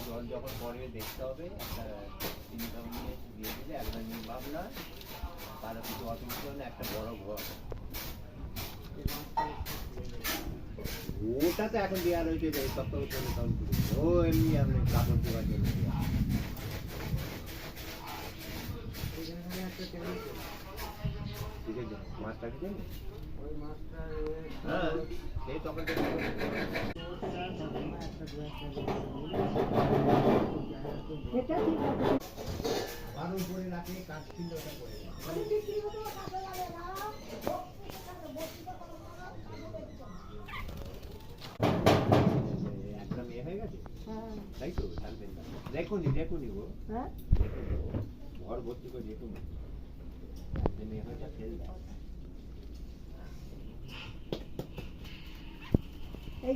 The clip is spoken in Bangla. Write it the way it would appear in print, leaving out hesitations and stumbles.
জল যখন পড়বে দেখতে হবে, একটা চিন্তা নিয়ে দিয়ে দিলে একবার নিয়ে ভাবনা, তার কিছু অসুবিধা হলে একটা বড় ঘর। ওটা তো এখন দেওয়া রয়েছে, ও এমনি আপনি কাপড় দেওয়ার জন্য মাছটা কি জানি হ্যাঁ সেই তখন আরো উপরে রাখে কাজ ছিল ওটা করে একটা মেয়ে হয়ে গেছে তাই তো দেখুনি গো ঘর ভর্তি করে দেখুন মেয়ে হয়ে যা ফেলবে এই